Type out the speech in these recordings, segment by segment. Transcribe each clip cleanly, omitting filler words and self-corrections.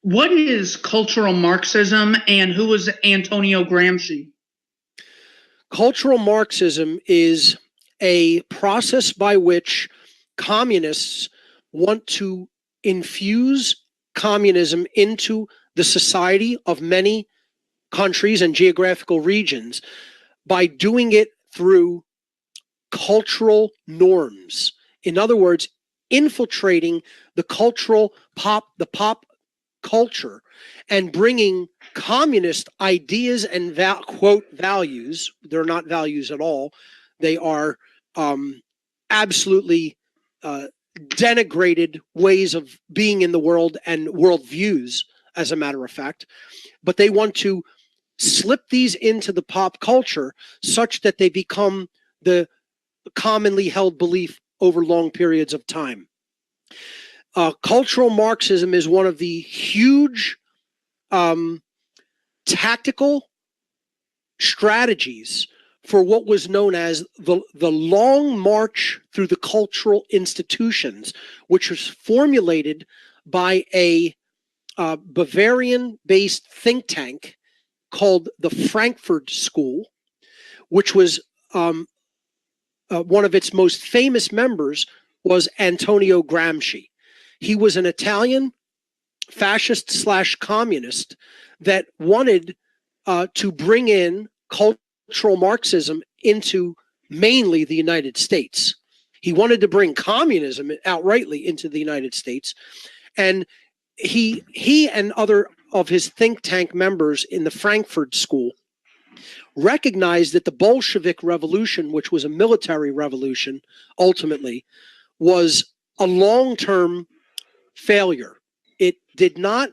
What is cultural Marxism and who was Antonio Gramsci? Cultural Marxism is a process by which communists want to infuse communism into the society of many countries and geographical regions by doing it through cultural norms. In other words, infiltrating the pop culture and bringing communist ideas and quote values. They're not values at all. They are absolutely denigrated ways of being in the world and worldviews, as a matter of fact. But they want to slip these into the pop culture such that they become the commonly held belief over long periods of time. Cultural Marxism is one of the huge tactical strategies for what was known as the long march through the cultural institutions, which was formulated by a Bavarian-based think tank called the Frankfurt School, which was one of its most famous members was Antonio Gramsci. He was an Italian fascist/communist that wanted to bring in cultural Marxism into mainly the United States. He wanted to bring communism outrightly into the United States. And he and other of his think tank members in the Frankfurt School recognized that the Bolshevik Revolution, which was a military revolution, ultimately, was a long-term failure. It did not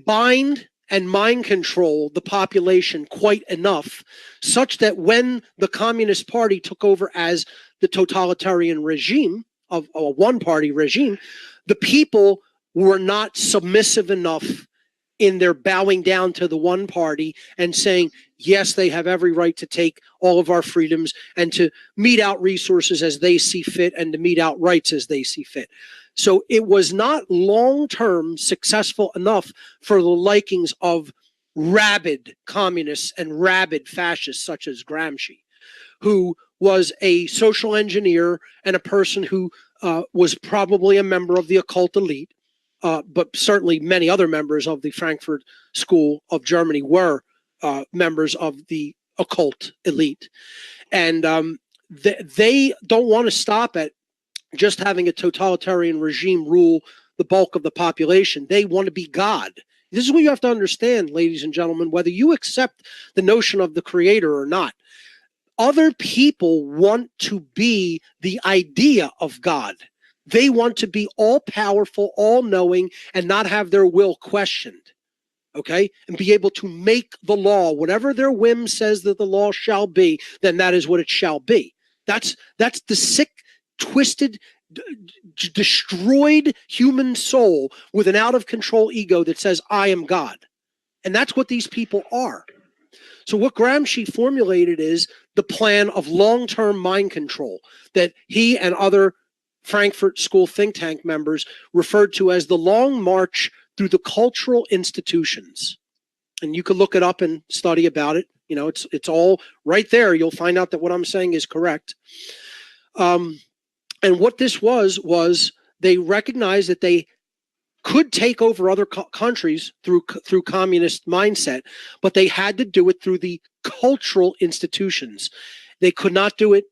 bind and mind control the population quite enough, such that when the Communist Party took over as the totalitarian regime of a one-party regime, the people were not submissive enough in their bowing down to the one party and saying, yes, they have every right to take all of our freedoms and to mete out resources as they see fit and to mete out rights as they see fit. So it was not long-term successful enough for the likings of rabid communists and rabid fascists such as Gramsci, who was a social engineer and a person who was probably a member of the occult elite. But certainly many other members of the Frankfurt School of Germany were members of the occult elite. And they don't want to stop at just having a totalitarian regime rule the bulk of the population. They want to be God. This is what you have to understand, ladies and gentlemen, whether you accept the notion of the creator or not. Other people want to be the idea of God. They want to be all-powerful, all-knowing, and not have their will questioned, okay? And be able to make the law. Whatever their whim says that the law shall be, then that is what it shall be. That's the sick, twisted, destroyed human soul with an out-of-control ego that says, I am God. And that's what these people are. So what Gramsci formulated is the plan of long-term mind control that he and other Frankfurt School think tank members referred to as the long march through the cultural institutions. And you can look it up and study about it. You know, it's all right there. You'll find out that what I'm saying is correct. And what this was they recognized that they could take over other countries through communist mindset, but they had to do it through the cultural institutions. They could not do it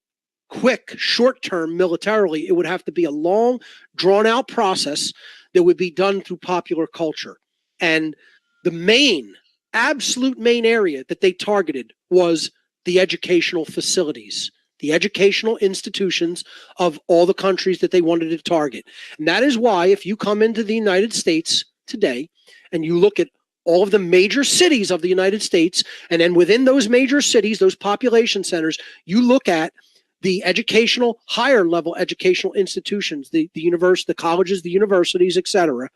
quick, short-term militarily. It would have to be a long, drawn-out process that would be done through popular culture. And the absolute main area that they targeted was the educational facilities, the educational institutions of all the countries that they wanted to target. And that is why if you come into the United States today and you look at all of the major cities of the United States, and then within those major cities, those population centers, you look at the educational, higher level educational institutions, the university, the colleges, the universities, etc.,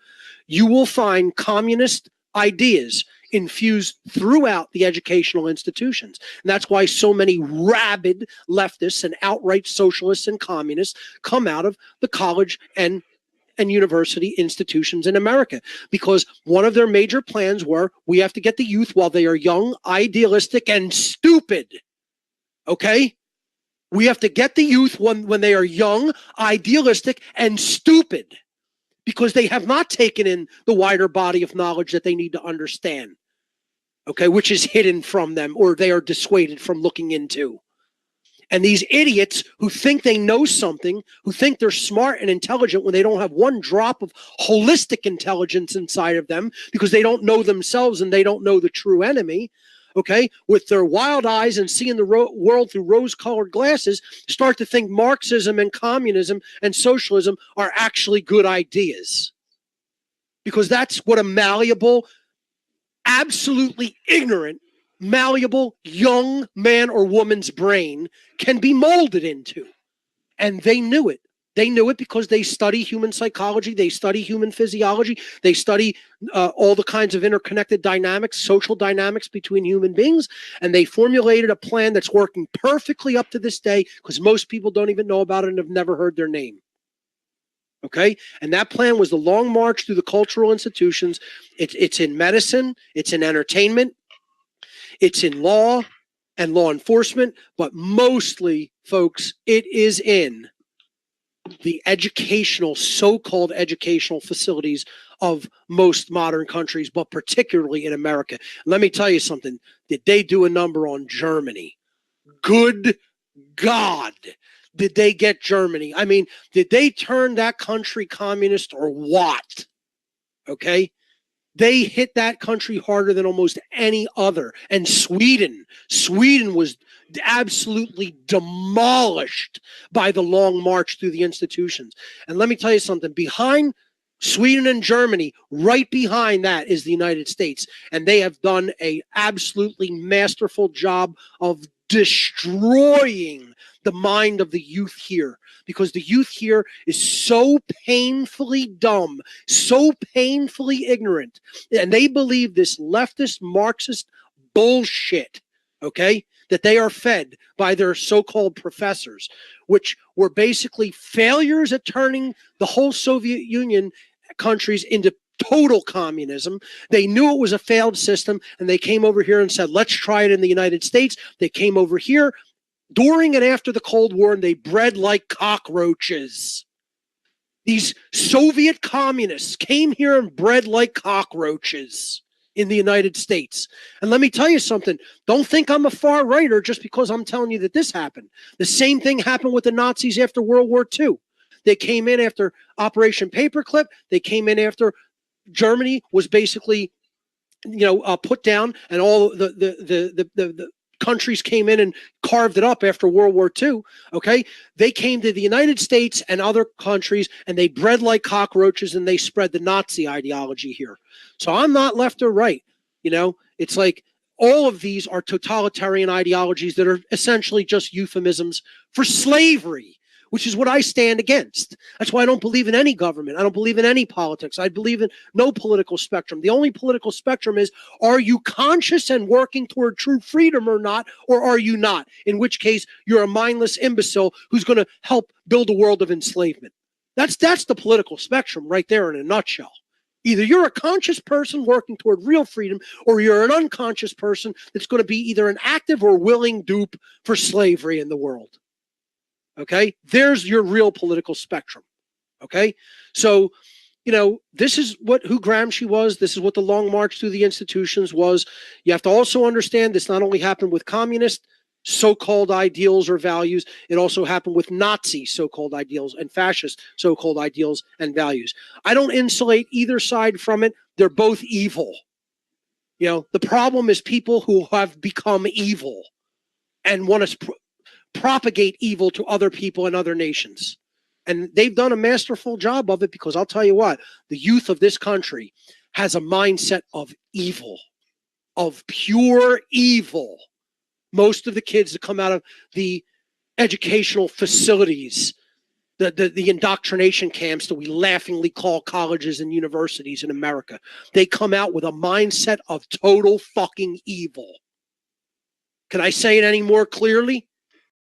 you will find communist ideas infused throughout the educational institutions. And that's why so many rabid leftists and outright socialists and communists come out of the college and and university institutions in America, because one of their major plans were, we have to get the youth while they are young, idealistic, and stupid. Okay? We have to get the youth when they are young, idealistic, and stupid, because they have not taken in the wider body of knowledge that they need to understand, okay, which is hidden from them, or they are dissuaded from looking into. And these idiots who think they know something, who think they're smart and intelligent when they don't have one drop of holistic intelligence inside of them, because they don't know themselves and they don't know the true enemy, okay, with their wild eyes and seeing the world through rose-colored glasses, start to think Marxism and communism and socialism are actually good ideas. Because that's what a malleable, absolutely ignorant, malleable young man or woman's brain can be molded into. And they knew it. They knew it because they study human psychology, they study human physiology, they study all the kinds of interconnected dynamics, social dynamics between human beings, and they formulated a plan that's working perfectly up to this day, because most people don't even know about it and have never heard their name. Okay? And that plan was the long march through the cultural institutions. It's in medicine, it's in entertainment, it's in law and law enforcement, but mostly, folks, it is in the educational, so-called educational facilities of most modern countries, but particularly in America. Let me tell you something. Did they do a number on Germany? Good God. Did they get Germany? I mean, did they turn that country communist or what? Okay? They hit that country harder than almost any other. And Sweden was absolutely demolished by the long march through the institutions. And let me tell you something, behind Sweden and Germany, right behind that is the United States. And they have done a absolutely masterful job of destroying the mind of the youth here, because the youth here is so painfully dumb, so painfully ignorant, and they believe this leftist Marxist bullshit, okay, that they are fed by their so-called professors, which were basically failures at turning the whole Soviet Union countries into total communism. They knew it was a failed system, and they came over here and said, let's try it in the United States. They came over here during and after the Cold War, and they bred like cockroaches. These Soviet communists came here and bred like cockroaches in the United States. And let me tell you something. Don't think I'm a far righter just because I'm telling you that this happened. The same thing happened with the Nazis after World War II. They came in after Operation Paperclip. They came in after Germany was basically, put down, and all the countries came in and carved it up after World War II, okay? They came to the United States and other countries, and they bred like cockroaches, and they spread the Nazi ideology here. So I'm not left or right. It's like all of these are totalitarian ideologies that are essentially just euphemisms for slavery, which is what I stand against. That's why I don't believe in any government. I don't believe in any politics. I believe in no political spectrum. The only political spectrum is, are you conscious and working toward true freedom or not, or are you not? In which case, you're a mindless imbecile who's going to help build a world of enslavement. That's the political spectrum right there in a nutshell. Either you're a conscious person working toward real freedom, or you're an unconscious person that's going to be either an active or willing dupe for slavery in the world. Okay, there's your real political spectrum. Okay, so this is who Gramsci was. This is what the long march through the institutions was. You have to also understand this not only happened with communist so-called ideals or values, it also happened with Nazi so-called ideals and fascist so-called ideals and values. I don't insulate either side from it. They're both evil. The problem is people who have become evil and want to propagate evil to other people and other nations. And they've done a masterful job of it, because I'll tell you what, the youth of this country has a mindset of evil, of pure evil. Most of the kids that come out of the educational facilities, the indoctrination camps that we laughingly call colleges and universities in America, they come out with a mindset of total fucking evil. Can I say it any more clearly?